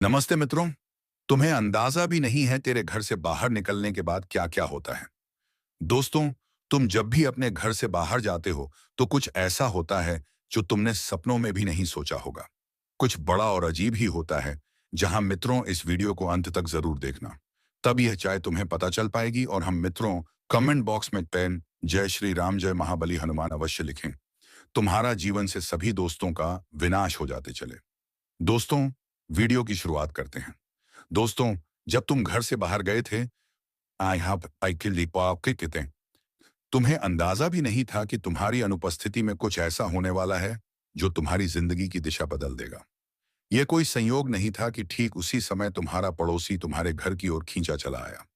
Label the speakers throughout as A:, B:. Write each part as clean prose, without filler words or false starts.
A: नमस्ते मित्रों। तुम्हें अंदाजा भी नहीं है तेरे घर से बाहर निकलने के बाद क्या क्या होता है। दोस्तों, तुम जब भी अपने घर से बाहर जाते हो तो कुछ ऐसा होता है जो तुमने सपनों में भी नहीं सोचा होगा। कुछ बड़ा और अजीब ही होता है। जहां मित्रों, इस वीडियो को अंत तक जरूर देखना, तब यह चाय तुम्हें पता चल पाएगी। और हम मित्रों, कमेंट बॉक्स में पेन जय श्री राम जय महाबली हनुमान अवश्य लिखें। तुम्हारा जीवन से सभी दोस्तों का विनाश हो जाते चले। दोस्तों, वीडियो की शुरुआत करते हैं। दोस्तों, जब तुम घर से बाहर गए थे, आई हैव आई किल कहते, तुम्हें अंदाजा भी नहीं था कि तुम्हारी अनुपस्थिति में कुछ ऐसा होने वाला है जो तुम्हारी जिंदगी की दिशा बदल देगा। यह कोई संयोग नहीं था कि ठीक उसी समय तुम्हारा पड़ोसी तुम्हारे घर की ओर खींचा चला आया।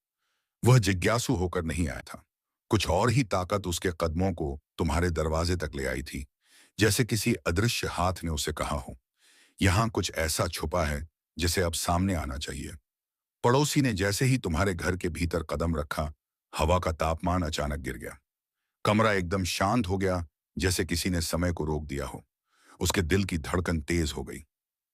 A: वह जिज्ञासु होकर नहीं आया था। कुछ और ही ताकत उसके कदमों को तुम्हारे दरवाजे तक ले आई थी, जैसे किसी अदृश्य हाथ ने उसे कहा हो, यहाँ कुछ ऐसा छुपा है जिसे अब सामने आना चाहिए। पड़ोसी ने जैसे ही तुम्हारे घर के भीतर कदम रखा, हवा का तापमान अचानक गिर गया। कमरा एकदम शांत हो गया, जैसे किसी ने समय को रोक दिया हो। उसके दिल की धड़कन तेज हो गई।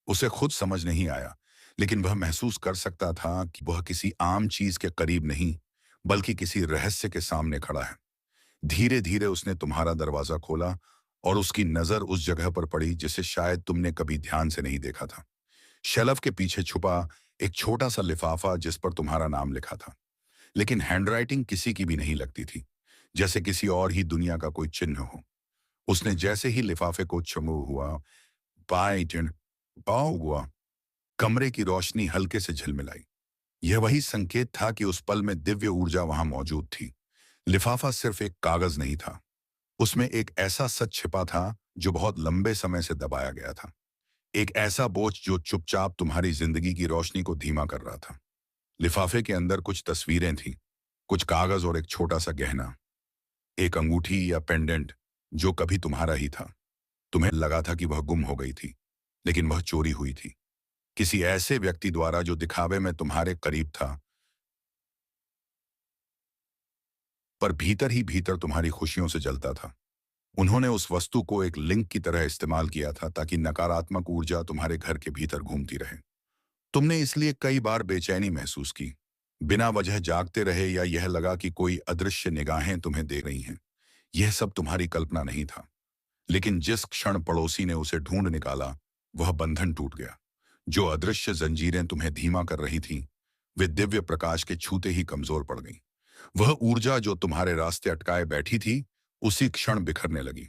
A: उसे खुद समझ नहीं आया, लेकिन वह महसूस कर सकता था कि वह किसी आम चीज के करीब नहीं, बल्कि किसी रहस्य के सामने खड़ा है। धीरे धीरे उसने तुम्हारा दरवाजा खोला और उसकी नजर उस जगह पर पड़ी जिसे शायद तुमने कभी ध्यान से नहीं देखा था। शेल्फ के पीछे छुपा एक छोटा सा लिफाफा जिस पर तुम्हारा नाम लिखा था, लेकिन हैंडराइटिंग किसी की भी नहीं लगती थी, जैसे किसी और ही दुनिया का कोई चिन्ह हो। उसने जैसे ही लिफाफे को चमू हुआ, पाइटन पाव हुआ, कमरे की रोशनी हल्के से झिलमिलाई। यह वही संकेत था कि उस पल में दिव्य ऊर्जा वहां मौजूद थी। लिफाफा सिर्फ एक कागज नहीं था, उसमें एक ऐसा सच छिपा था जो बहुत लंबे समय से दबाया गया था। एक ऐसा बोझ जो चुपचाप तुम्हारी जिंदगी की रोशनी को धीमा कर रहा था। लिफाफे के अंदर कुछ तस्वीरें थीं, कुछ कागज और एक छोटा सा गहना, एक अंगूठी या पेंडेंट जो कभी तुम्हारा ही था। तुम्हें लगा था कि वह गुम हो गई थी, लेकिन वह चोरी हुई थी किसी ऐसे व्यक्ति द्वारा जो दिखावे में तुम्हारे करीब था, पर भीतर ही भीतर तुम्हारी खुशियों से जलता था। उन्होंने उस वस्तु को एक लिंक की तरह इस्तेमाल किया था ताकि नकारात्मक ऊर्जा तुम्हारे घर के भीतर घूमती रहे। तुमने इसलिए कई बार बेचैनी महसूस की, बिना वजह जागते रहे, या यह लगा कि कोई अदृश्य निगाहें तुम्हें देख रही हैं। यह सब तुम्हारी कल्पना नहीं था, लेकिन जिस क्षण पड़ोसी ने उसे ढूंढ निकाला, वह बंधन टूट गया। जो अदृश्य जंजीरें तुम्हें धीमा कर रही थीं, वे दिव्य प्रकाश के छूते ही कमजोर पड़ गईं। वह ऊर्जा जो तुम्हारे रास्ते अटकाए बैठी थी, उसी क्षण बिखरने लगी।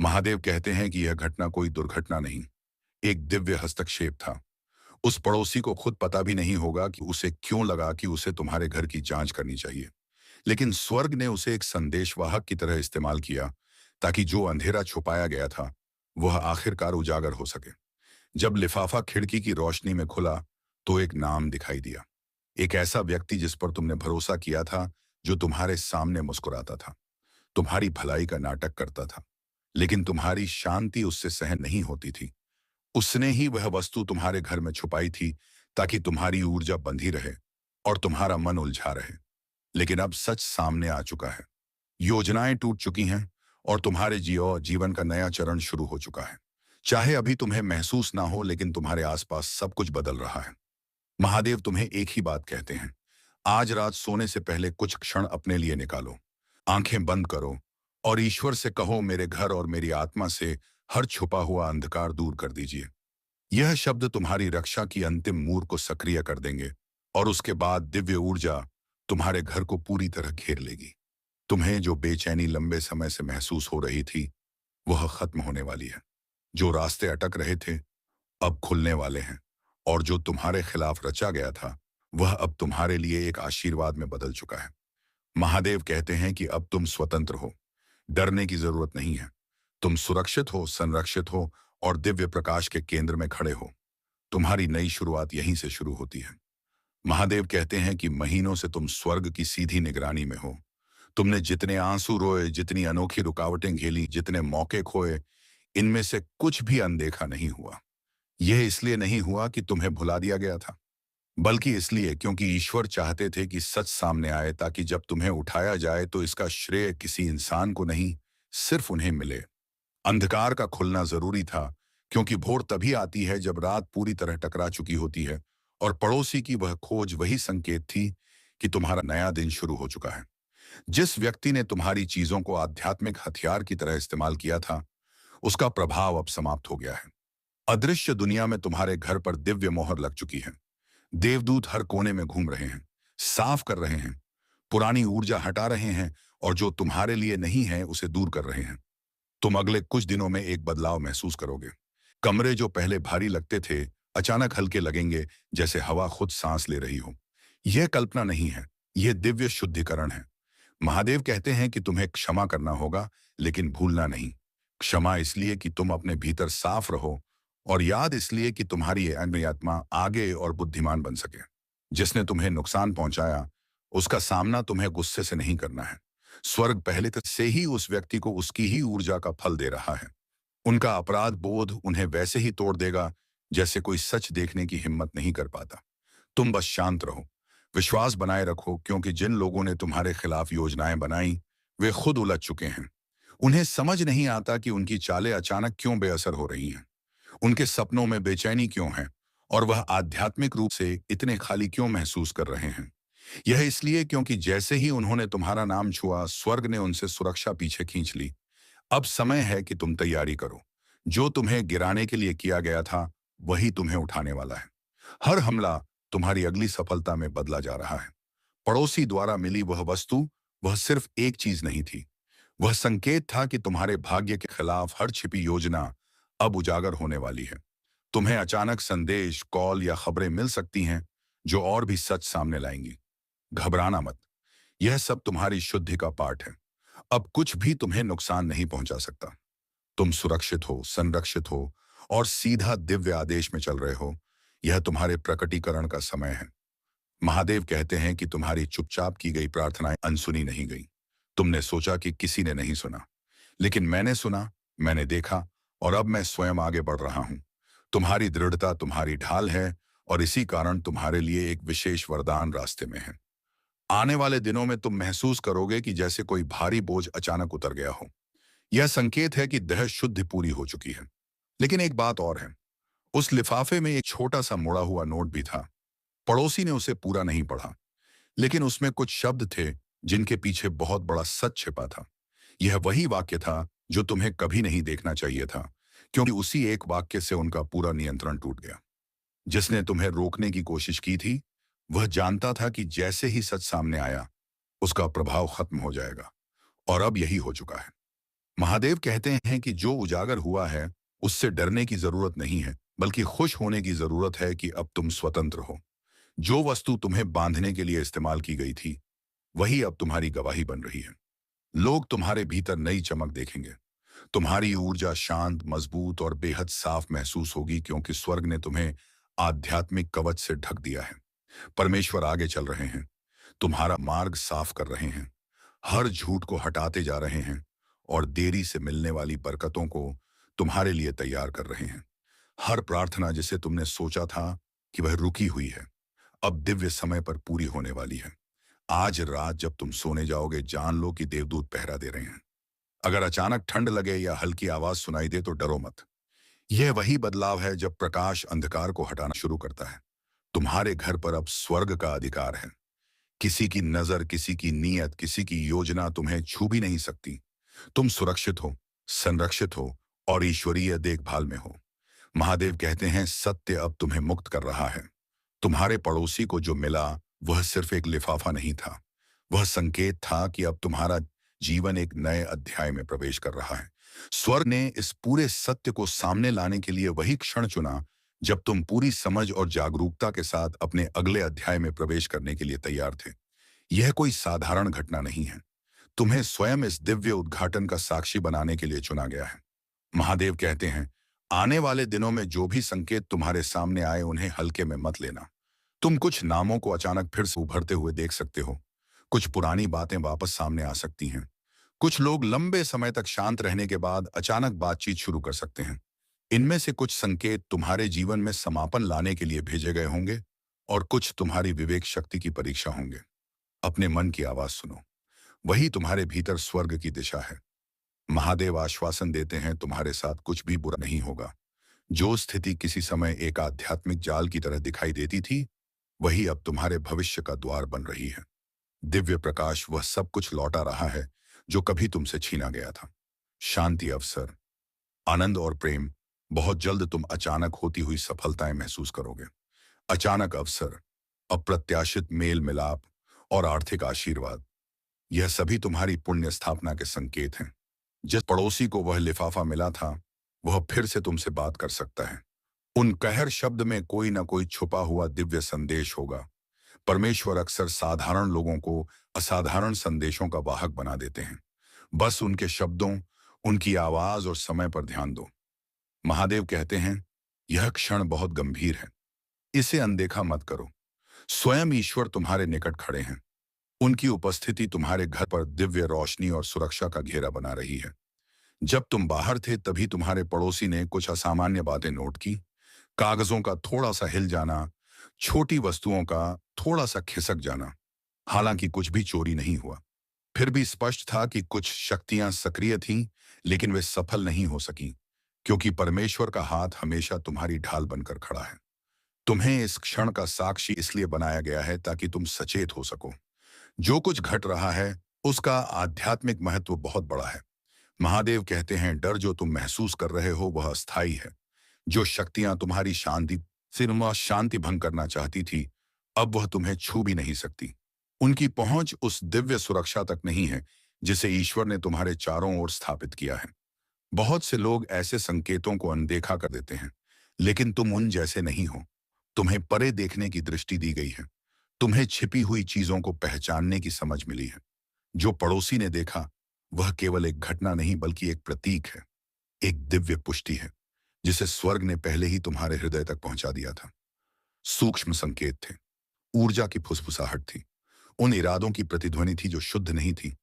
A: महादेव कहते हैं कि यह घटना कोई दुर्घटना नहीं, एक दिव्य हस्तक्षेप था। उस पड़ोसी को खुद पता भी नहीं होगा कि उसे क्यों लगा कि उसे तुम्हारे घर की जांच करनी चाहिए, लेकिन स्वर्ग ने उसे एक संदेशवाहक की तरह इस्तेमाल किया, ताकि जो अंधेरा छुपाया गया था वह आखिरकार उजागर हो सके। जब लिफाफा खिड़की की रोशनी में खुला, तो एक नाम दिखाई दिया। एक ऐसा व्यक्ति जिस पर तुमने भरोसा किया था, जो तुम्हारे सामने मुस्कुराता था, तुम्हारी भलाई का नाटक करता था, लेकिन तुम्हारी शांति उससे सहन नहीं होती थी। उसने ही वह वस्तु तुम्हारे घर में छुपाई थी, ताकि तुम्हारी ऊर्जा बंधी रहे और तुम्हारा मन उलझा रहे। लेकिन अब सच सामने आ चुका है। योजनाएं टूट चुकी हैं और तुम्हारे जीवन का नया चरण शुरू हो चुका है। चाहे अभी तुम्हें महसूस ना हो, लेकिन तुम्हारे आसपास सब कुछ बदल रहा है। महादेव तुम्हें एक ही बात कहते हैं, आज रात सोने से पहले कुछ क्षण अपने लिए निकालो। आंखें बंद करो और ईश्वर से कहो, मेरे घर और मेरी आत्मा से हर छुपा हुआ अंधकार दूर कर दीजिए। यह शब्द तुम्हारी रक्षा की अंतिम मूर को सक्रिय कर देंगे, और उसके बाद दिव्य ऊर्जा तुम्हारे घर को पूरी तरह घेर लेगी। तुम्हें जो बेचैनी लंबे समय से महसूस हो रही थी, वह खत्म होने वाली है। जो रास्ते अटक रहे थे, अब खुलने वाले हैं, और जो तुम्हारे खिलाफ रचा गया था, वह अब तुम्हारे लिए एक आशीर्वाद में बदल चुका है। महादेव कहते हैं कि अब तुम स्वतंत्र हो, डरने की जरूरत नहीं है। तुम सुरक्षित हो, संरक्षित हो और दिव्य प्रकाश के केंद्र में खड़े हो। तुम्हारी नई शुरुआत यहीं से शुरू होती है। महादेव कहते हैं कि महीनों से तुम स्वर्ग की सीधी निगरानी में हो। तुमने जितने आंसू रोए, जितनी अनोखी रुकावटें झेली, जितने मौके खोए, इनमें से कुछ भी अनदेखा नहीं हुआ। यह इसलिए नहीं हुआ कि तुम्हें भुला दिया गया था, बल्कि इसलिए क्योंकि ईश्वर चाहते थे कि सच सामने आए, ताकि जब तुम्हें उठाया जाए तो इसका श्रेय किसी इंसान को नहीं, सिर्फ उन्हें मिले। अंधकार का खुलना जरूरी था, क्योंकि भोर तभी आती है जब रात पूरी तरह टकरा चुकी होती है, और पड़ोसी की वह खोज वही संकेत थी कि तुम्हारा नया दिन शुरू हो चुका है। जिस व्यक्ति ने तुम्हारी चीजों को आध्यात्मिक हथियार की तरह इस्तेमाल किया था, उसका प्रभाव अब समाप्त हो गया है। अदृश्य दुनिया में तुम्हारे घर पर दिव्य मोहर लग चुकी है। देवदूत हर कोने में घूम रहे हैं, साफ कर रहे हैं, पुरानी ऊर्जा हटा रहे हैं, और जो तुम्हारे लिए नहीं है उसे दूर कर रहे हैं। तुम अगले कुछ दिनों में एक बदलाव महसूस करोगे। कमरे जो पहले भारी लगते थे, अचानक हल्के लगेंगे, जैसे हवा खुद सांस ले रही हो। यह कल्पना नहीं है, यह दिव्य शुद्धिकरण है। महादेव कहते हैं कि तुम्हें क्षमा करना होगा, लेकिन भूलना नहीं। क्षमा इसलिए कि तुम अपने भीतर साफ रहो, और याद इसलिए कि तुम्हारी ये अग्नि आत्मा आगे और बुद्धिमान बन सके। जिसने तुम्हें नुकसान पहुंचाया, उसका सामना तुम्हें गुस्से से नहीं करना है। स्वर्ग पहले से ही उस व्यक्ति को उसकी ही ऊर्जा का फल दे रहा है। उनका अपराध बोध उन्हें वैसे ही तोड़ देगा, जैसे कोई सच देखने की हिम्मत नहीं कर पाता। तुम बस शांत रहो, विश्वास बनाए रखो, क्योंकि जिन लोगों ने तुम्हारे खिलाफ योजनाएं बनाई, वे खुद उलझ चुके हैं। उन्हें समझ नहीं आता कि उनकी चालें अचानक क्यों बेअसर हो रही हैं। उनके सपनों में बेचैनी क्यों है, और वह आध्यात्मिक रूप से इतने खाली क्यों महसूस कर रहे हैं। यह इसलिए क्योंकि जैसे ही उन्होंने तुम्हारा नाम छुआ, स्वर्ग ने उनसे सुरक्षा पीछे खींच ली। अब समय है कि तुम तैयारी करो। जो तुम्हें गिराने के लिए किया गया था, वही तुम्हें उठाने वाला है। हर हमला तुम्हारी अगली सफलता में बदला जा रहा है। पड़ोसी द्वारा मिली वह वस्तु, वह सिर्फ एक चीज नहीं थी। वह संकेत था कि तुम्हारे भाग्य के खिलाफ हर छिपी योजना अब उजागर होने वाली है। तुम्हें अचानक संदेश, कॉल या खबरें मिल सकती हैं, जो और भी सच सामने लाएंगी। घबराना मत, यह सब तुम्हारी शुद्धि का पार्ट है। अब कुछ भी तुम्हें नुकसान नहीं पहुंचा सकता। तुम सुरक्षित हो, संरक्षित हो, और सीधा दिव्य आदेश में चल रहे हो। यह तुम्हारे प्रकटीकरण का समय है। महादेव कहते हैं कि तुम्हारी चुपचाप की गई प्रार्थनाएं अनसुनी नहीं गई। तुमने सोचा कि किसी ने नहीं सुना, लेकिन मैंने सुना, मैंने देखा, और अब मैं स्वयं आगे बढ़ रहा हूं। तुम्हारी दृढ़ता तुम्हारी ढाल है, और इसी कारण तुम्हारे लिए एक विशेष वरदान रास्ते में है। आने वाले दिनों में तुम महसूस करोगे कि जैसे कोई भारी बोझ अचानक उतर गया हो। यह संकेत है कि देह शुद्धि पूरी हो चुकी है। लेकिन एक बात और है, उस लिफाफे में एक छोटा सा मुड़ा हुआ नोट भी था। पड़ोसी ने उसे पूरा नहीं पढ़ा, लेकिन उसमें कुछ शब्द थे जिनके पीछे बहुत बड़ा सच छिपा था। यह वही वाक्य था जो तुम्हें कभी नहीं देखना चाहिए था, क्योंकि उसी एक वाक्य से उनका पूरा नियंत्रण टूट गया। जिसने तुम्हें रोकने की कोशिश की थी, वह जानता था कि जैसे ही सच सामने आया, उसका प्रभाव खत्म हो जाएगा। और अब यही हो चुका है। महादेव कहते हैं कि जो उजागर हुआ है, उससे डरने की जरूरत नहीं है, बल्कि खुश होने की जरूरत है कि अब तुम स्वतंत्र हो। जो वस्तु तुम्हें बांधने के लिए इस्तेमाल की गई थी, वही अब तुम्हारी गवाही बन रही है। लोग तुम्हारे भीतर नई चमक देखेंगे। तुम्हारी ऊर्जा शांत, मजबूत और बेहद साफ महसूस होगी, क्योंकि स्वर्ग ने तुम्हें आध्यात्मिक कवच से ढक दिया है। परमेश्वर आगे चल रहे हैं, तुम्हारा मार्ग साफ कर रहे हैं, हर झूठ को हटाते जा रहे हैं, और देरी से मिलने वाली बरकतों को तुम्हारे लिए तैयार कर रहे हैं। हर प्रार्थना जिसे तुमने सोचा था कि वह रुकी हुई है, अब दिव्य समय पर पूरी होने वाली है। आज रात जब तुम सोने जाओगे, जान लो कि देवदूत पहरा दे रहे हैं। अगर अचानक ठंड लगे या हल्की आवाज सुनाई दे, तो डरो मत। यह वही बदलाव है जब प्रकाश अंधकार को हटाना शुरू करता है। तुम्हारे घर पर अब स्वर्ग का अधिकार है। किसी की नजर, किसी की नीयत, किसी की योजना तुम्हें छू भी नहीं सकती। तुम सुरक्षित हो, संरक्षित हो, और ईश्वरीय देखभाल में हो। महादेव कहते हैं सत्य अब तुम्हें मुक्त कर रहा है। तुम्हारे पड़ोसी को जो मिला, वह सिर्फ एक लिफाफा नहीं था। वह संकेत था कि अब तुम्हारा जीवन एक नए अध्याय में प्रवेश कर रहा है। स्वर्ग ने इस पूरे सत्य को सामने लाने के लिए वही क्षण चुना जब तुम पूरी समझ और जागरूकता के साथ अपने अगले अध्याय में प्रवेश करने के लिए तैयार थे। यह कोई साधारण घटना नहीं है। तुम्हें स्वयं इस दिव्य उद्घाटन का साक्षी बनाने के लिए चुना गया है। महादेव कहते हैं, आने वाले दिनों में जो भी संकेत तुम्हारे सामने आए, उन्हें हल्के में मत लेना। तुम कुछ नामों को अचानक फिर से उभरते हुए देख सकते हो। कुछ पुरानी बातें वापस सामने आ सकती हैं। कुछ लोग लंबे समय तक शांत रहने के बाद अचानक बातचीत शुरू कर सकते हैं। इनमें से कुछ संकेत तुम्हारे जीवन में समापन लाने के लिए भेजे गए होंगे, और कुछ तुम्हारी विवेक शक्ति की परीक्षा होंगे। अपने मन की आवाज सुनो, वही तुम्हारे भीतर स्वर्ग की दिशा है। महादेव आश्वासन देते हैं, तुम्हारे साथ कुछ भी बुरा नहीं होगा। जो स्थिति किसी समय एक आध्यात्मिक जाल की तरह दिखाई देती थी, वही अब तुम्हारे भविष्य का द्वार बन रही है। दिव्य प्रकाश वह सब कुछ लौटा रहा है जो कभी तुमसे छीना गया था। शांति, अवसर, आनंद और प्रेम। बहुत जल्द तुम अचानक होती हुई सफलताएं महसूस करोगे। अचानक अवसर, अप्रत्याशित मेल मिलाप और आर्थिक आशीर्वाद, यह सभी तुम्हारी पुण्य स्थापना के संकेत हैं। जिस पड़ोसी को वह लिफाफा मिला था, वह फिर से तुमसे बात कर सकता है। उन कहर शब्द में कोई ना कोई छुपा हुआ दिव्य संदेश होगा। परमेश्वर अक्सर साधारण लोगों को असाधारण संदेशों का वाहक बना देते हैं। बस उनके शब्दों, उनकी आवाज और समय पर ध्यान दो। महादेव कहते हैं, यह क्षण बहुत गंभीर है, इसे अनदेखा मत करो। स्वयं ईश्वर तुम्हारे निकट खड़े हैं। उनकी उपस्थिति तुम्हारे घर पर दिव्य रोशनी और सुरक्षा का घेरा बना रही है। जब तुम बाहर थे तभी तुम्हारे पड़ोसी ने कुछ असामान्य बातें नोट की। कागजों का थोड़ा सा हिल जाना, छोटी वस्तुओं का थोड़ा सा खिसक जाना। हालांकि कुछ भी चोरी नहीं हुआ, फिर भी स्पष्ट था कि कुछ शक्तियां सक्रिय थीं, लेकिन वे सफल नहीं हो सकीं, क्योंकि परमेश्वर का हाथ हमेशा तुम्हारी ढाल बनकर खड़ा है। तुम्हें इस क्षण का साक्षी इसलिए बनाया गया है ताकि तुम सचेत हो सको। जो कुछ घट रहा है उसका आध्यात्मिक महत्व बहुत बड़ा है। महादेव कहते हैं, डर जो तुम महसूस कर रहे हो वह अस्थायी है। जो शक्तियां तुम्हारी शांति भंग करना चाहती थी, अब वह तुम्हें छू भी नहीं सकती। उनकी पहुंच उस दिव्य सुरक्षा तक नहीं है जिसे ईश्वर ने तुम्हारे चारों ओर स्थापित किया है। बहुत से लोग ऐसे संकेतों को अनदेखा कर देते हैं, लेकिन तुम उन जैसे नहीं हो। तुम्हें परे देखने की दृष्टि दी गई है। तुम्हें छिपी हुई चीजों को पहचानने की समझ मिली है। जो पड़ोसी ने देखा, वह केवल एक घटना नहीं बल्कि एक प्रतीक है, एक दिव्य पुष्टि है, जिसे स्वर्ग ने पहले ही तुम्हारे हृदय तक पहुंचा दिया था। सूक्ष्म संकेत थे, ऊर्जा की फुसफुसाहट थी, उन इरादों की प्रतिध्वनि थी जो शुद्ध नहीं थी,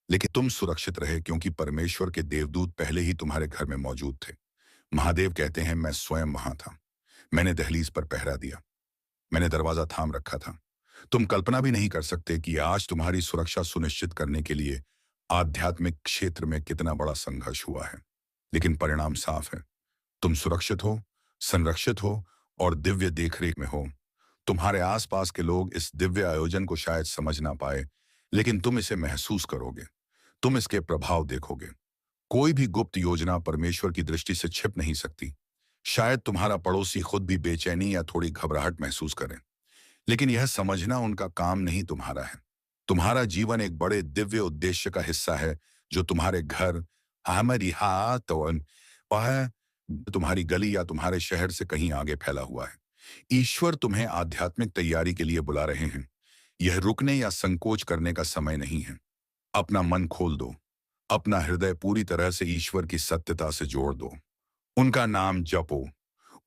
A: लेकिन तुम सुरक्षित रहे क्योंकि परमेश्वर के देवदूत पहले ही तुम्हारे घर में मौजूद थे। महादेव कहते हैं, मैं स्वयं वहां था। मैंने दहलीज पर पहरा दिया, मैंने दरवाजा थाम रखा था। तुम कल्पना भी नहीं कर सकते कि आज तुम्हारी सुरक्षा सुनिश्चित करने के लिए आध्यात्मिक क्षेत्र में कितना बड़ा संघर्ष हुआ है। लेकिन परिणाम साफ है। तुम सुरक्षित हो, संरक्षित हो और दिव्य देखरेख में हो। तुम्हारे आसपास के लोग इस दिव्य आयोजन को शायद समझ ना पाए, लेकिन तुम इसे महसूस करोगे। तुम इसके प्रभाव देखोगे। कोई भी गुप्त योजना परमेश्वर की दृष्टि से छिप नहीं सकती। शायद तुम्हारा पड़ोसी खुद भी बेचैनी या थोड़ी घबराहट महसूस करे, लेकिन यह समझना उनका काम नहीं, तुम्हारा है। तुम्हारा जीवन एक बड़े दिव्य उद्देश्य का हिस्सा है जो तुम्हारे घर, हमारी हाथ और वह तुम्हारी गली या तुम्हारे शहर से कहीं आगे फैला हुआ है। ईश्वर तुम्हें आध्यात्मिक तैयारी के लिए बुला रहे हैं। यह रुकने या संकोच करने का समय नहीं है। अपना मन खोल दो, अपना हृदय पूरी तरह से ईश्वर की सत्यता से जोड़ दो। उनका नाम जपो,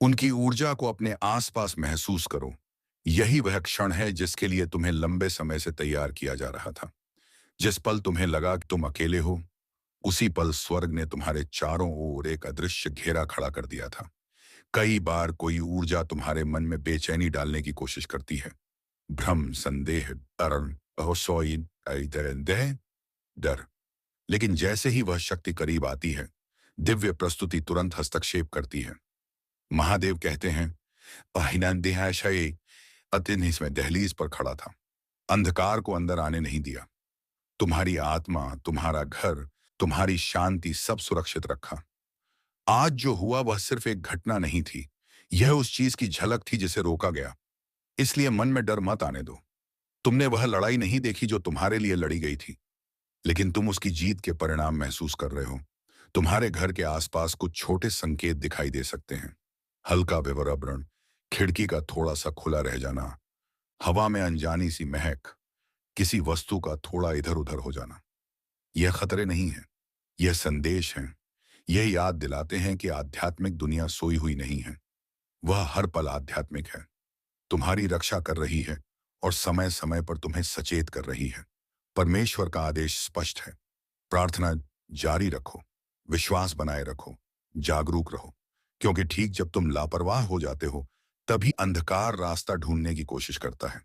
A: उनकी ऊर्जा को अपने आसपास महसूस करो। यही वह क्षण है जिसके लिए तुम्हें लंबे समय से तैयार किया जा रहा था। जिस पल तुम्हें लगा कि तुम अकेले हो, उसी पल स्वर्ग ने तुम्हारे चारों ओर एक अदृश्य घेरा खड़ा कर दिया था। कई बार कोई ऊर्जा तुम्हारे मन में बेचैनी डालने की कोशिश करती है। भ्रम, संदेह, अरण, असोई, डर। लेकिन जैसे ही वह शक्ति करीब आती है, दिव्य प्रस्तुति तुरंत हस्तक्षेप करती है। महादेव कहते हैं, अहिनंदेहाशय अतिन इसमें दहलीज पर खड़ा था, अंधकार को अंदर आने नहीं दिया। तुम्हारी आत्मा, तुम्हारा घर, तुम्हारी शांति सब सुरक्षित रखा। आज जो हुआ वह सिर्फ एक घटना नहीं थी, यह उस चीज की झलक थी जिसे रोका गया। इसलिए मन में डर मत आने दो। तुमने वह लड़ाई नहीं देखी जो तुम्हारे लिए लड़ी गई थी, लेकिन तुम उसकी जीत के परिणाम महसूस कर रहे हो। तुम्हारे घर के आसपास कुछ छोटे संकेत दिखाई दे सकते हैं। हल्का विवरण, खिड़की का थोड़ा सा खुला रह जाना, हवा में अनजानी सी महक, किसी वस्तु का थोड़ा इधर उधर हो जाना। यह खतरे नहीं है, यह संदेश है। यह याद दिलाते हैं कि आध्यात्मिक दुनिया सोई हुई नहीं है, वह हर पल आध्यात्मिक है, तुम्हारी रक्षा कर रही है और समय समय पर तुम्हें सचेत कर रही है। परमेश्वर का आदेश स्पष्ट है, प्रार्थना जारी रखो, विश्वास बनाए रखो, जागरूक रहो, क्योंकि ठीक जब तुम लापरवाह हो जाते हो तभी अंधकार रास्ता ढूंढने की कोशिश करता है।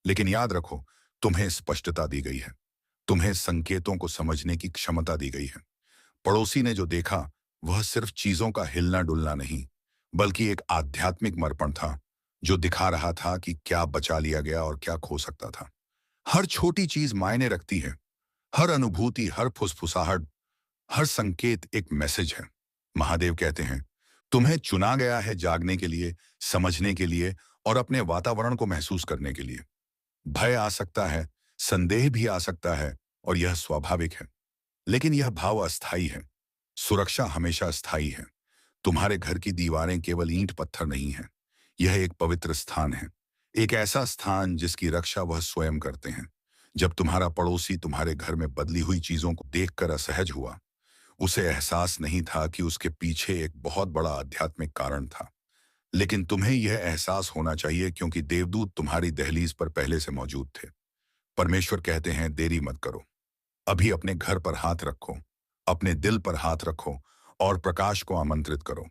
A: लेकिन याद रखो, तुम्हें स्पष्टता दी गई है, तुम्हें संकेतों को समझने की क्षमता दी गई है। पड़ोसी ने जो देखा वह सिर्फ चीजों का हिलना डुलना नहीं, बल्कि एक आध्यात्मिक मर्पण था जो दिखा रहा था कि क्या बचा लिया गया और क्या खो सकता था। हर छोटी चीज मायने रखती है। हर अनुभूति, हर फुसफुसाहट, हर संकेत एक मैसेज है। महादेव कहते हैं, तुम्हें चुना गया है जागने के लिए, समझने के लिए और अपने वातावरण को महसूस करने के लिए। भय आ सकता है, संदेह भी आ सकता है और यह स्वाभाविक है। लेकिन यह भाव अस्थायी है। सुरक्षा हमेशा स्थायी है। तुम्हारे घर की दीवारें केवल ईंट पत्थर नहीं है। यह एक पवित्र स्थान है। एक ऐसा स्थान जिसकी रक्षा वह स्वयं करते हैं। जब तुम्हारा पड़ोसी तुम्हारे घर में बदली हुई चीजों को देखकर असहज हुआ, उसे एहसास नहीं था कि उसके पीछे एक बहुत बड़ा आध्यात्मिक कारण था। लेकिन तुम्हें यह एहसास होना चाहिए क्योंकि देवदूत तुम्हारी दहलीज पर पहले से मौजूद थे। परमेश्वर कहते हैं, देरी मत करो। अभी अपने घर पर हाथ रखो, अपने दिल पर हाथ रखो और प्रकाश को आमंत्रित करो।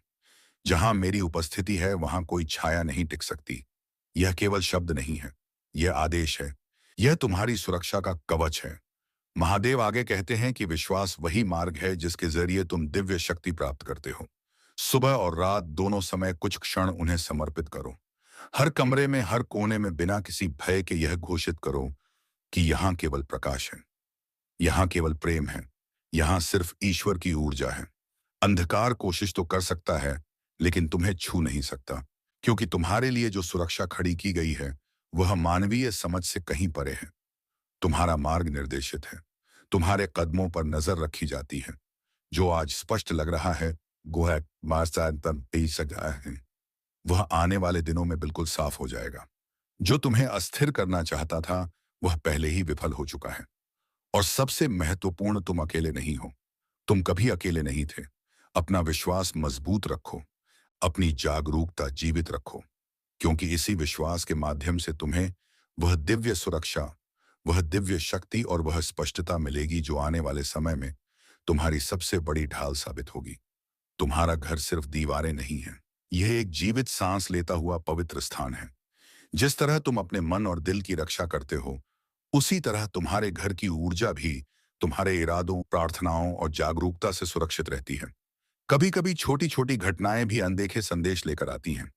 A: जहां मेरी उपस्थिति है वहां कोई छाया नहीं टिक सकती। यह केवल शब्द नहीं है, यह आदेश है। यह तुम्हारी सुरक्षा का कवच है। महादेव आगे कहते हैं कि विश्वास वही मार्ग है जिसके जरिए तुम दिव्य शक्ति प्राप्त करते हो। सुबह और रात दोनों समय कुछ क्षण उन्हें समर्पित करो। हर कमरे में, हर कोने में बिना किसी भय के यह घोषित करो कि यहाँ केवल प्रकाश है, यहाँ केवल प्रेम है, यहाँ सिर्फ ईश्वर की ऊर्जा है। अंधकार कोशिश तो कर सकता है, लेकिन तुम्हें छू नहीं सकता, क्योंकि तुम्हारे लिए जो सुरक्षा खड़ी की गई है वह मानवीय समझ से कहीं परे है। तुम्हारा मार्ग निर्देशित है। तुम्हारे कदमों पर नजर रखी जाती है। जो आज स्पष्ट लग रहा है, गोया मार्सांतम ही सजा है, वह आने वाले दिनों में बिल्कुल साफ हो जाएगा। जो तुम्हें अस्थिर करना चाहता था वह पहले ही विफल हो चुका है। और सबसे महत्वपूर्ण, तुम अकेले नहीं हो। तुम कभी अकेले नहीं थे। अपना विश्वास मजबूत रखो, अपनी जागरूकता जीवित रखो, क्योंकि इसी विश्वास के माध्यम से तुम्हें वह दिव्य सुरक्षा, वह दिव्य शक्ति और वह स्पष्टता मिलेगी जो आने वाले समय में तुम्हारी सबसे बड़ी ढाल साबित होगी। तुम्हारा घर सिर्फ दीवारें नहीं है, यह एक जीवित सांस लेता हुआ पवित्र स्थान है। जिस तरह तुम अपने मन और दिल की रक्षा करते हो, उसी तरह तुम्हारे घर की ऊर्जा भी तुम्हारे इरादों, प्रार्थनाओं और जागरूकता से सुरक्षित रहती है। कभी कभी छोटी छोटी घटनाएं भी अनदेखे संदेश लेकर आती हैं।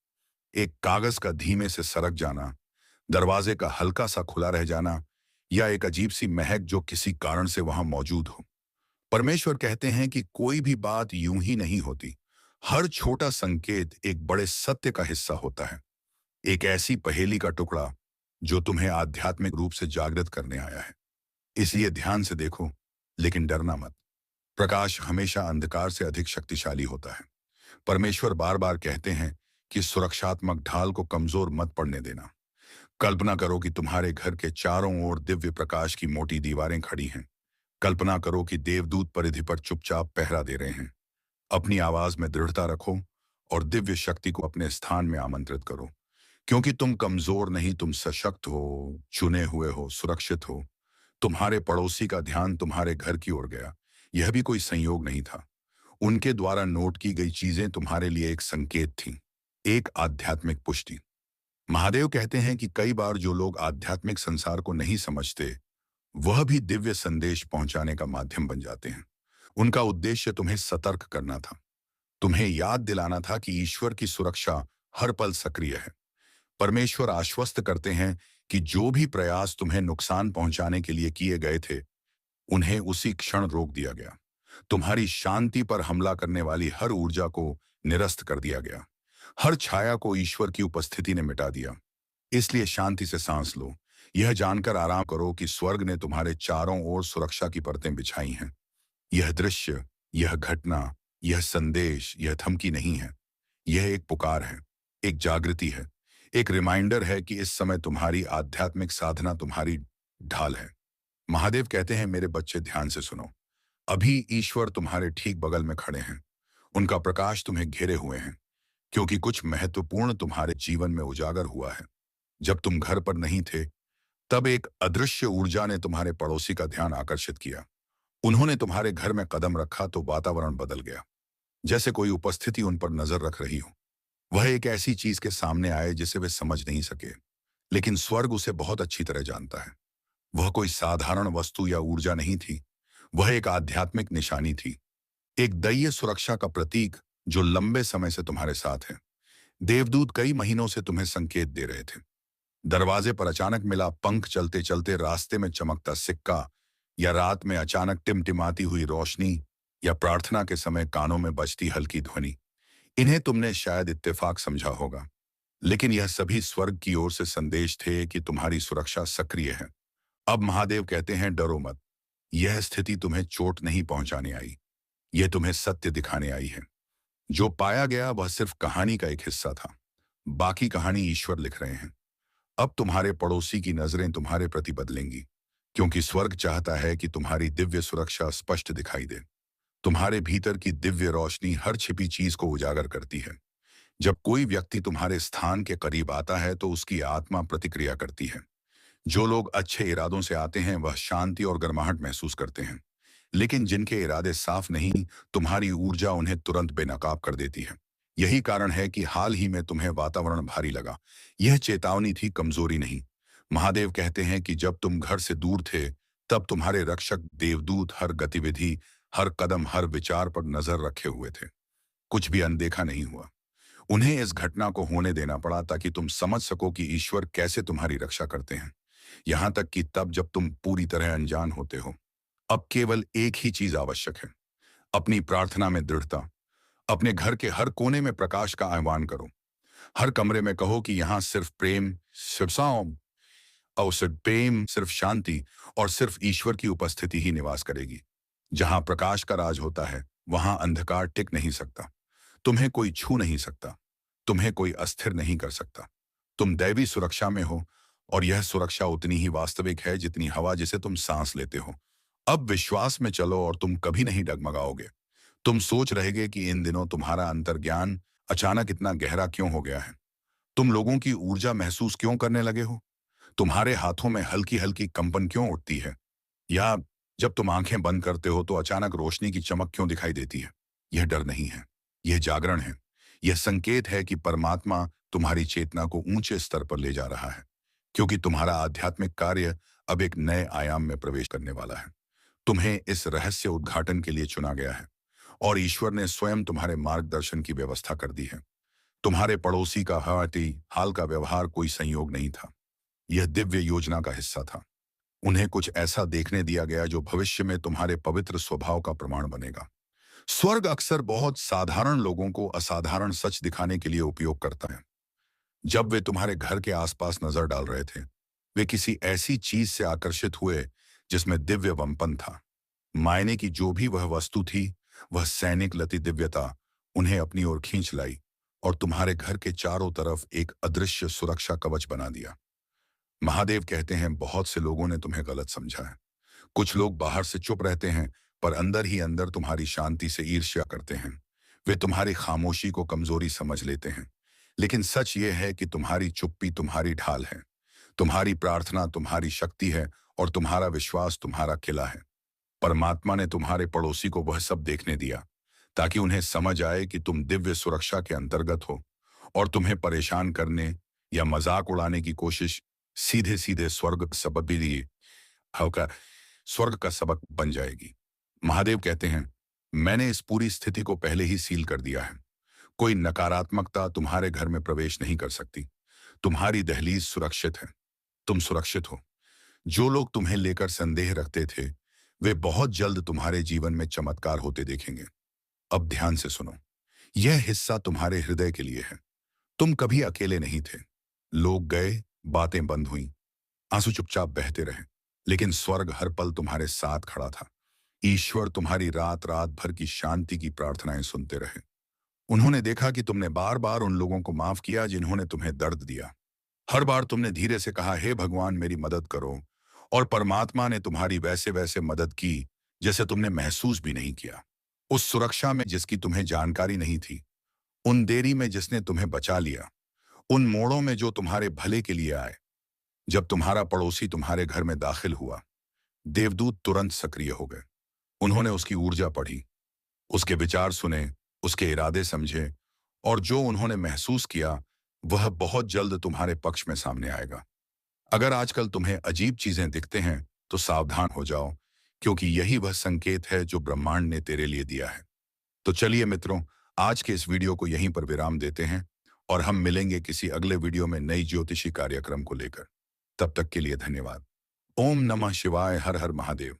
A: एक कागज का धीमे से सरक जाना, दरवाजे का हल्का सा खुला रह जाना, या एक अजीब सी महक जो किसी कारण से वहां मौजूद हो। परमेश्वर कहते हैं कि कोई भी बात यूं ही नहीं होती। हर छोटा संकेत एक बड़े सत्य का हिस्सा होता है। एक ऐसी पहेली का टुकड़ा जो तुम्हें आध्यात्मिक रूप से जागृत करने आया है। इसलिए ध्यान से देखो, लेकिन डरना मत। प्रकाश हमेशा अंधकार से अधिक शक्तिशाली होता है। परमेश्वर बार बार कहते हैं कि सुरक्षात्मक ढाल को कमजोर मत पड़ने देना। कल्पना करो कि तुम्हारे घर के चारों ओर दिव्य प्रकाश की मोटी दीवारें खड़ी हैं। कल्पना करो कि देवदूत परिधि पर चुपचाप पहरा दे रहे हैं। अपनी आवाज में दृढ़ता रखो और दिव्य शक्ति को अपने स्थान में आमंत्रित करो, क्योंकि तुम कमजोर नहीं, तुम सशक्त हो, चुने हुए हो, सुरक्षित हो। तुम्हारे पड़ोसी का ध्यान तुम्हारे घर की ओर गया, यह भी कोई संयोग नहीं था। उनके द्वारा नोट की गई चीजें तुम्हारे लिए एक संकेत थीं, एक आध्यात्मिक पुष्टि। महादेव कहते हैं कि कई बार जो लोग आध्यात्मिक संसार को नहीं समझते, वह भी दिव्य संदेश पहुंचाने का माध्यम बन जाते हैं। उनका उद्देश्य तुम्हें सतर्क करना था, तुम्हें याद दिलाना था कि ईश्वर की सुरक्षा हर पल सक्रिय है। परमेश्वर आश्वस्त करते हैं कि जो भी प्रयास तुम्हें नुकसान पहुंचाने के लिए किए गए थे, उन्हें उसी क्षण रोक दिया गया। तुम्हारी शांति पर हमला करने वाली हर ऊर्जा को निरस्त कर दिया गया। हर छाया को ईश्वर की उपस्थिति ने मिटा दिया। इसलिए शांति से सांस लो। यह जानकर आराम करो कि स्वर्ग ने तुम्हारे चारों ओर सुरक्षा की परतें बिछाई हैं। यह दृश्य, यह घटना, यह संदेश, यह धमकी नहीं है। यह एक पुकार है, एक जागृति है, एक रिमाइंडर है कि इस समय तुम्हारी आध्यात्मिक साधना तुम्हारी ढाल है। महादेव कहते हैं, मेरे बच्चे ध्यान से सुनो। अभी ईश्वर तुम्हारे ठीक बगल में खड़े हैं। उनका प्रकाश तुम्हें घेरे हुए हैं, क्योंकि कुछ महत्वपूर्ण तुम्हारे जीवन में उजागर हुआ है। जब तुम घर पर नहीं थे, तब एक अदृश्य ऊर्जा ने तुम्हारे पड़ोसी का ध्यान आकर्षित किया। उन्होंने तुम्हारे घर में कदम रखा तो वातावरण बदल गया, जैसे कोई उपस्थिति उन पर नजर रख रही हो। वह एक ऐसी चीज के सामने आए जिसे वे समझ नहीं सके, लेकिन स्वर्ग उसे बहुत अच्छी तरह जानता है। वह कोई साधारण वस्तु या ऊर्जा नहीं थी, वह एक आध्यात्मिक निशानी थी, एक दैवीय सुरक्षा का प्रतीक जो लंबे समय से तुम्हारे साथ है। देवदूत कई महीनों से तुम्हें संकेत दे रहे थे। दरवाजे पर अचानक मिला पंख, चलते चलते रास्ते में चमकता सिक्का, या रात में अचानक टिमटिमाती हुई रोशनी, या प्रार्थना के समय कानों में बजती हल्की ध्वनि। इन्हें तुमने शायद इत्तेफाक समझा होगा, लेकिन यह सभी स्वर्ग की ओर से संदेश थे कि तुम्हारी सुरक्षा सक्रिय है। अब महादेव कहते हैं, डरो मत। यह स्थिति तुम्हें चोट नहीं पहुंचाने आई, यह तुम्हें सत्य दिखाने आई है। जो पाया गया वह सिर्फ कहानी का एक हिस्सा था, बाकी कहानी ईश्वर लिख रहे हैं। अब तुम्हारे पड़ोसी की नजरें तुम्हारे प्रति बदलेंगी, क्योंकि स्वर्ग चाहता है कि तुम्हारी दिव्य सुरक्षा स्पष्ट दिखाई दे। तुम्हारे भीतर की दिव्य रोशनी हर छिपी चीज को उजागर करती है। जब कोई व्यक्ति तुम्हारे स्थान के करीब आता है तो उसकी आत्मा प्रतिक्रिया करती है। जो लोग अच्छे इरादों से आते हैं वह शांति और गर्माहट महसूस करते हैं, लेकिन जिनके इरादे साफ नहीं, तुम्हारी ऊर्जा उन्हें तुरंत बेनकाब कर देती है। यही कारण है कि हाल ही में तुम्हें वातावरण भारी लगा। यह चेतावनी थी, कमजोरी नहीं। महादेव कहते हैं कि जब तुम घर से दूर थे, तब तुम्हारे रक्षक देवदूत हर गतिविधि, हर कदम, हर विचार पर नजर रखे हुए थे। कुछ भी अनदेखा नहीं हुआ। उन्हें इस घटना को होने देना पड़ा ताकि तुम समझ सको कि ईश्वर कैसे तुम्हारी रक्षा करते हैं, यहां तक कि तब जब तुम पूरी तरह अनजान होते हो। अब केवल एक ही चीज आवश्यक है, अपनी प्रार्थना में दृढ़ता। अपने घर के हर कोने में प्रकाश का आह्वान करो। हर कमरे में कहो कि यहाँ सिर्फ प्रेम, सिर्फ साम, और सिर्फ प्रेम, सिर्फ शांति और सिर्फ ईश्वर की उपस्थिति ही निवास करेगी। जहां प्रकाश का राज होता है वहां अंधकार टिक नहीं सकता। तुम्हें कोई छू नहीं सकता, तुम्हें कोई अस्थिर नहीं कर सकता। तुम दैवी सुरक्षा में हो, और यह सुरक्षा उतनी ही वास्तविक है जितनी हवा जिसे तुम सांस लेते हो। अब विश्वास में चलो और तुम कभी नहीं डगमगाओगे। तुम सोच रहेगे कि इन दिनों तुम्हारा अंतर्ज्ञान अचानक इतना गहरा क्यों हो गया है। तुम लोगों की ऊर्जा महसूस क्यों करने लगे हो। तुम्हारे हाथों में हल्की हल्की कंपन क्यों उठती है, या जब तुम आंखें बंद करते हो तो अचानक रोशनी की चमक क्यों दिखाई देती है। यह डर नहीं है, यह जागरण है। यह संकेत है कि परमात्मा तुम्हारी चेतना को ऊंचे स्तर पर ले जा रहा है, क्योंकि तुम्हारा आध्यात्मिक कार्य अब एक नए आयाम में प्रवेश करने वाला है। तुम्हें इस रहस्य उद्घाटन के लिए चुना गया है, और ईश्वर ने स्वयं तुम्हारे मार्गदर्शन की व्यवस्था कर दी है। तुम्हारे पड़ोसी का हाल का व्यवहार कोई संयोग नहीं था, यह दिव्य योजना का हिस्सा था। उन्हें कुछ ऐसा देखने दिया गया जो भविष्य में तुम्हारे पवित्र स्वभाव का प्रमाण बनेगा। स्वर्ग अक्सर बहुत साधारण लोगों को असाधारण सच दिखाने के लिए उपयोग करता है। जब वे तुम्हारे घर के आसपास नजर डाल रहे थे, वे किसी ऐसी चीज से आकर्षित हुए जिसमें दिव्य वंपन था। मायने की जो भी वह वस्तु थी, वह सैनिक लती दिव्यता उन्हें अपनी ओर खींच लाई, और तुम्हारे घर के चारों तरफ एक अदृश्य सुरक्षा कवच बना दिया। महादेव कहते हैं, बहुत से लोगों ने तुम्हें गलत समझा है। कुछ लोग बाहर से चुप रहते हैं, पर अंदर ही अंदर तुम्हारी शांति से ईर्ष्या करते हैं। वे तुम्हारी खामोशी को कमजोरी समझ लेते हैं, लेकिन सच ये है कि तुम्हारी चुप्पी तुम्हारी ढाल है। तुम्हारी प्रार्थना तुम्हारी शक्ति है, और तुम्हारा विश्वास तुम्हारा किला है। परमात्मा ने तुम्हारे पड़ोसी को वह सब देखने दिया ताकि उन्हें समझ आए कि तुम दिव्य सुरक्षा के अंतर्गत हो, और तुम्हें परेशान करने या मजाक उड़ाने की कोशिश सीधे सीधे स्वर्ग का सबक बन जाएगी। महादेव कहते हैं, मैंने इस पूरी स्थिति को पहले ही सील कर दिया है। कोई नकारात्मकता तुम्हारे घर में प्रवेश नहीं कर सकती। तुम्हारी दहलीज सुरक्षित है, तुम सुरक्षित हो। जो लोग तुम्हें लेकर संदेह रखते थे, वे बहुत जल्द तुम्हारे जीवन में चमत्कार होते देखेंगे। अब ध्यान से सुनो, यह हिस्सा तुम्हारे हृदय के लिए है। तुम कभी अकेले नहीं थे। लोग गए, बातें बंद हुई, आंसू चुपचाप बहते रहे, लेकिन स्वर्ग हर पल तुम्हारे साथ खड़ा था। ईश्वर तुम्हारी रात रात भर की शांति की प्रार्थनाएं सुनते रहे। उन्होंने देखा कि तुमने बार बार उन लोगों को माफ किया जिन्होंने तुम्हें दर्द दिया। हर बार तुमने धीरे से कहा, हे भगवान मेरी मदद करो, और परमात्मा ने तुम्हारी वैसे वैसे मदद की जैसे तुमने महसूस भी नहीं किया। उस सुरक्षा में जिसकी तुम्हें जानकारी नहीं थी, उन देरी में जिसने तुम्हें बचा लिया, उन मोड़ों में जो तुम्हारे भले के लिए आए। जब तुम्हारा पड़ोसी तुम्हारे घर में दाखिल हुआ, देवदूत तुरंत सक्रिय हो गए। उन्होंने उसकी ऊर्जा पढ़ी, उसके विचार सुने, उसके इरादे समझे, और जो उन्होंने महसूस किया वह बहुत जल्द तुम्हारे पक्ष में सामने आएगा। अगर आजकल तुम्हें अजीब चीजें दिखते हैं तो सावधान हो जाओ, क्योंकि यही वह संकेत है जो ब्रह्मांड ने तेरे लिए दिया है। तो चलिए मित्रों, आज के इस वीडियो को यहीं पर विराम देते हैं, और हम मिलेंगे किसी अगले वीडियो में नई ज्योतिषी कार्यक्रम को लेकर। तब तक के लिए धन्यवाद। ओम नमः शिवाय। हर हर महादेव।